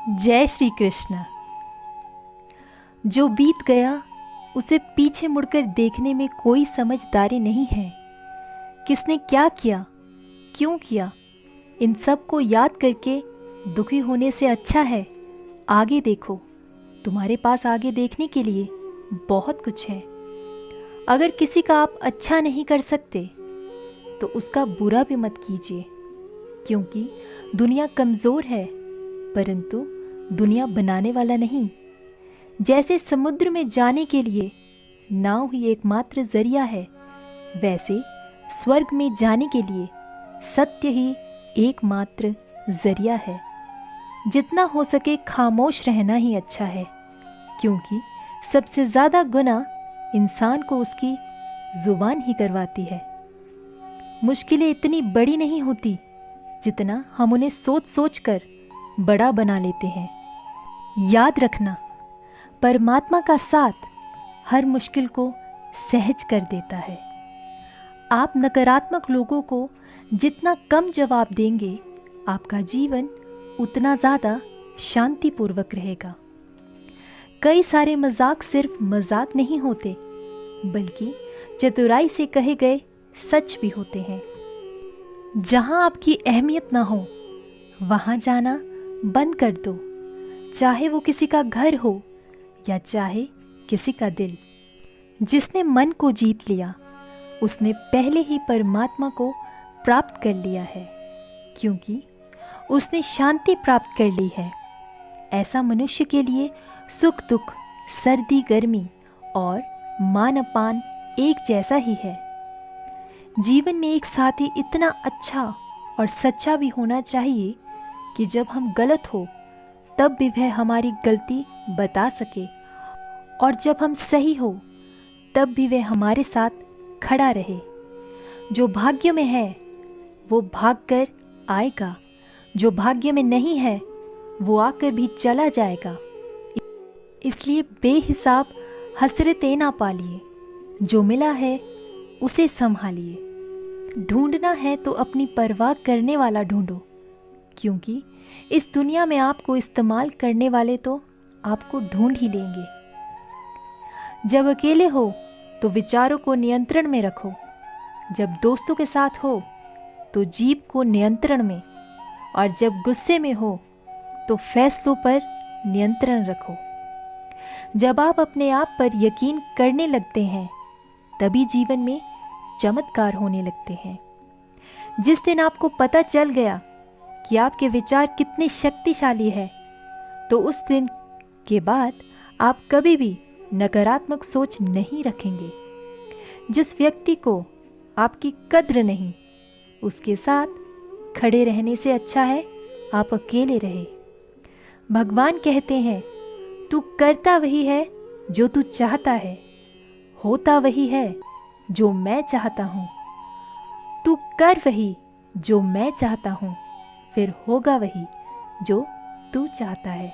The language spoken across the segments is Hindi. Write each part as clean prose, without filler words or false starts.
जय श्री कृष्ण। जो बीत गया उसे पीछे मुड़कर देखने में कोई समझदारी नहीं है। किसने क्या किया, क्यों किया, इन सब को याद करके दुखी होने से अच्छा है आगे देखो। तुम्हारे पास आगे देखने के लिए बहुत कुछ है। अगर किसी का आप अच्छा नहीं कर सकते तो उसका बुरा भी मत कीजिए, क्योंकि दुनिया कमज़ोर है परंतु दुनिया बनाने वाला नहीं। जैसे समुद्र में जाने के लिए नाव ही एकमात्र जरिया है, वैसे स्वर्ग में जाने के लिए सत्य ही एकमात्र जरिया है। जितना हो सके खामोश रहना ही अच्छा है, क्योंकि सबसे ज़्यादा गुनाह इंसान को उसकी ज़ुबान ही करवाती है। मुश्किलें इतनी बड़ी नहीं होती जितना हम उन्हें सोच सोच कर बड़ा बना लेते हैं। याद रखना, परमात्मा का साथ हर मुश्किल को सहज कर देता है। आप नकारात्मक लोगों को जितना कम जवाब देंगे, आपका जीवन उतना ज़्यादा शांतिपूर्वक रहेगा। कई सारे मजाक सिर्फ मजाक नहीं होते, बल्कि चतुराई से कहे गए सच भी होते हैं। जहाँ आपकी अहमियत ना हो वहाँ जाना बंद कर दो, चाहे वो किसी का घर हो या चाहे किसी का दिल। जिसने मन को जीत लिया उसने पहले ही परमात्मा को प्राप्त कर लिया है, क्योंकि उसने शांति प्राप्त कर ली है। ऐसा मनुष्य के लिए सुख दुख, सर्दी गर्मी और मान अपान एक जैसा ही है। जीवन में एक साथी इतना अच्छा और सच्चा भी होना चाहिए कि जब हम गलत हो तब भी वह हमारी गलती बता सके, और जब हम सही हो तब भी वह हमारे साथ खड़ा रहे। जो भाग्य में है वो भाग कर आएगा, जो भाग्य में नहीं है वो आकर भी चला जाएगा। इसलिए बेहिसाब हसरतें ना पालिए, जो मिला है उसे संभालिए। ढूंढना है तो अपनी परवाह करने वाला ढूंढो, क्योंकि इस दुनिया में आपको इस्तेमाल करने वाले तो आपको ढूंढ ही लेंगे। जब अकेले हो तो विचारों को नियंत्रण में रखो, जब दोस्तों के साथ हो तो जीभ को नियंत्रण में, और जब गुस्से में हो तो फैसलों पर नियंत्रण रखो। जब आप अपने आप पर यकीन करने लगते हैं तभी जीवन में चमत्कार होने लगते हैं। जिस दिन आपको पता चल गया कि आपके विचार कितने शक्तिशाली है, तो उस दिन के बाद आप कभी भी नकारात्मक सोच नहीं रखेंगे। जिस व्यक्ति को आपकी कद्र नहीं, उसके साथ खड़े रहने से अच्छा है आप अकेले रहे। भगवान कहते हैं, तू करता वही है जो तू चाहता है, होता वही है जो मैं चाहता हूँ। तू कर वही जो मैं चाहता हूँ, फिर होगा वही जो तू चाहता है।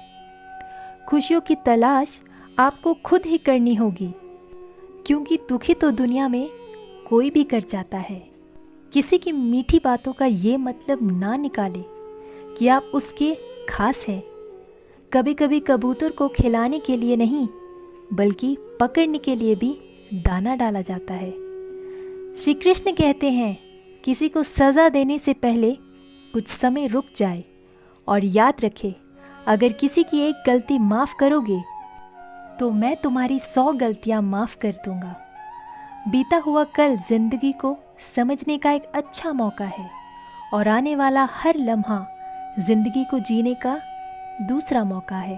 खुशियों की तलाश आपको खुद ही करनी होगी, क्योंकि दुखी तो दुनिया में कोई भी कर जाता है। किसी की मीठी बातों का ये मतलब ना निकाले कि आप उसके खास हैं। कभी कभी कबूतर को खिलाने के लिए नहीं बल्कि पकड़ने के लिए भी दाना डाला जाता है। श्री कृष्ण कहते हैं, किसी को सज़ा देने से पहले कुछ समय रुक जाए और याद रखे, अगर किसी की एक गलती माफ़ करोगे तो मैं तुम्हारी 100 गलतियां माफ़ कर दूंगा। बीता हुआ कल जिंदगी को समझने का एक अच्छा मौका है, और आने वाला हर लम्हा जिंदगी को जीने का दूसरा मौका है।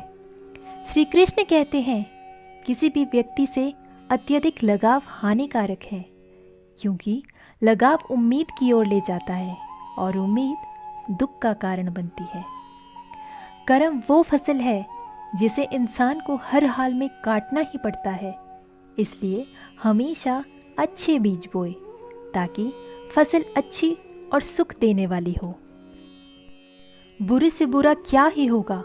श्री कृष्ण कहते हैं, किसी भी व्यक्ति से अत्यधिक लगाव हानिकारक है, क्योंकि लगाव उम्मीद की ओर ले जाता है और उम्मीद दुख का कारण बनती है। कर्म वो फसल है जिसे इंसान को हर हाल में काटना ही पड़ता है, इसलिए हमेशा अच्छे बीज बोए ताकि फसल अच्छी और सुख देने वाली हो। बुरे से बुरा क्या ही होगा,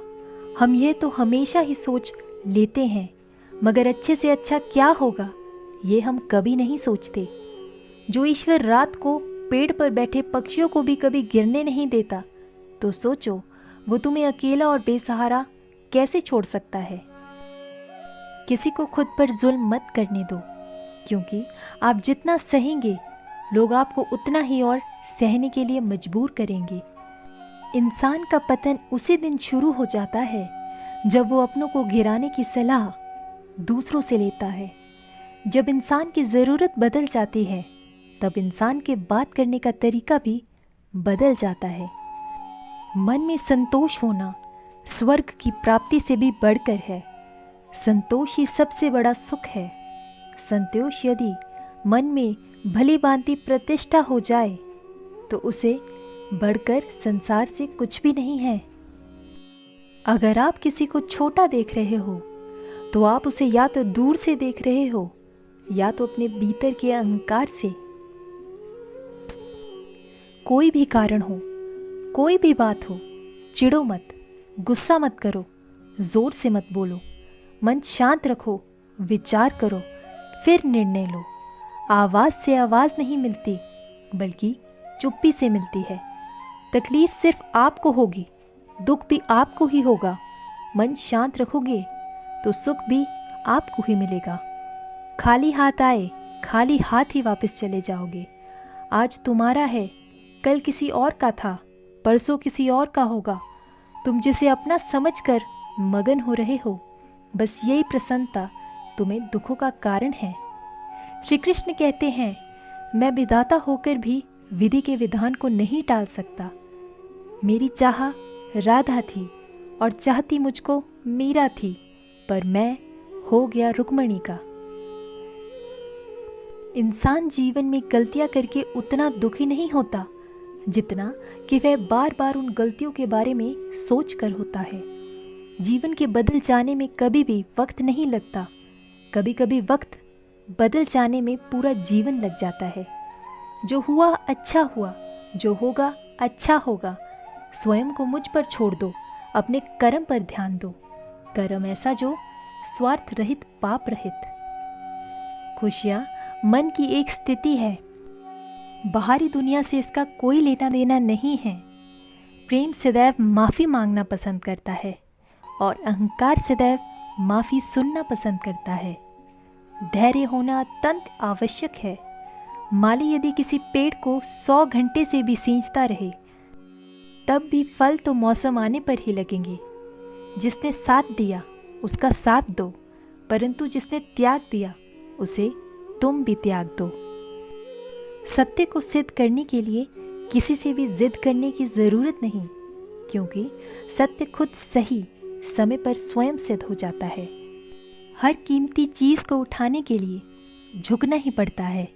हम ये तो हमेशा ही सोच लेते हैं, मगर अच्छे से अच्छा क्या होगा ये हम कभी नहीं सोचते। जो ईश्वर रात को पेड़ पर बैठे पक्षियों को भी कभी गिरने नहीं देता, तो सोचो वो तुम्हें अकेला और बेसहारा कैसे छोड़ सकता है। किसी को खुद पर जुल्म मत करने दो, क्योंकि आप जितना सहेंगे लोग आपको उतना ही और सहने के लिए मजबूर करेंगे। इंसान का पतन उसी दिन शुरू हो जाता है जब वो अपनों को गिराने की सलाह दूसरों से लेता है। जब इंसान की ज़रूरत बदल जाती है तब इंसान के बात करने का तरीका भी बदल जाता है। मन में संतोष होना स्वर्ग की प्राप्ति से भी बढ़कर है। संतोष ही सबसे बड़ा सुख है। संतोष यदि मन में भली भांति प्रतिष्ठा हो जाए तो उसे बढ़कर संसार से कुछ भी नहीं है। अगर आप किसी को छोटा देख रहे हो तो आप उसे या तो दूर से देख रहे हो या तो अपने भीतर के अहंकार से। कोई भी कारण हो, कोई भी बात हो, चिढ़ो मत, गुस्सा मत करो, जोर से मत बोलो, मन शांत रखो, विचार करो, फिर निर्णय लो। आवाज़ से आवाज़ नहीं मिलती बल्कि चुप्पी से मिलती है। तकलीफ सिर्फ आपको होगी, दुख भी आपको ही होगा। मन शांत रखोगे तो सुख भी आपको ही मिलेगा। खाली हाथ आए खाली हाथ ही वापस चले जाओगे। आज तुम्हारा है, कल किसी और का था, परसों किसी और का होगा। तुम जिसे अपना समझकर मगन हो रहे हो, बस यही प्रसन्नता तुम्हें दुखों का कारण है। श्री कृष्ण कहते हैं, मैं विधाता होकर भी विधि के विधान को नहीं टाल सकता। मेरी चाह राधा थी और चाहती मुझको मीरा थी, पर मैं हो गया रुक्मणी का। इंसान जीवन में गलतियां करके उतना दुखी नहीं होता जितना कि वह बार बार उन गलतियों के बारे में सोच कर होता है। जीवन के बदल जाने में कभी भी वक्त नहीं लगता। कभी कभी वक्त बदल जाने में पूरा जीवन लग जाता है। जो हुआ अच्छा हुआ, जो होगा अच्छा होगा। स्वयं को मुझ पर छोड़ दो, अपने कर्म पर ध्यान दो। कर्म ऐसा जो स्वार्थ रहित, पाप रहित। खुशियाँ मन की एक स्थिति है, बाहरी दुनिया से इसका कोई लेना देना नहीं है। प्रेम सदैव माफ़ी मांगना पसंद करता है और अहंकार सदैव माफ़ी सुनना पसंद करता है। धैर्य होना अत्यंत आवश्यक है। माली यदि किसी पेड़ को 100 घंटे से भी सींचता रहे तब भी फल तो मौसम आने पर ही लगेंगे। जिसने साथ दिया उसका साथ दो, परंतु जिसने त्याग दिया उसे तुम भी त्याग दो। सत्य को सिद्ध करने के लिए किसी से भी जिद करने की ज़रूरत नहीं, क्योंकि सत्य खुद सही समय पर स्वयं सिद्ध हो जाता है। हर कीमती चीज़ को उठाने के लिए झुकना ही पड़ता है।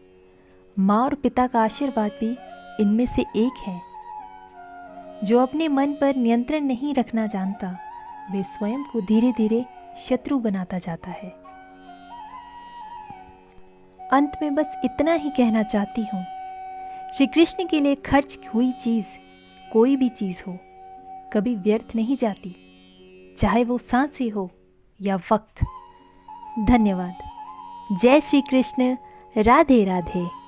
माँ और पिता का आशीर्वाद भी इनमें से एक है। जो अपने मन पर नियंत्रण नहीं रखना जानता, वे स्वयं को धीरे धीरे शत्रु बनाता जाता है। अंत में बस इतना ही कहना चाहती हूँ, श्री कृष्ण के लिए खर्च हुई चीज़, कोई भी चीज़ हो, कभी व्यर्थ नहीं जाती, चाहे वो सांसें हो या वक्त। धन्यवाद। जय श्री कृष्ण। राधे राधे।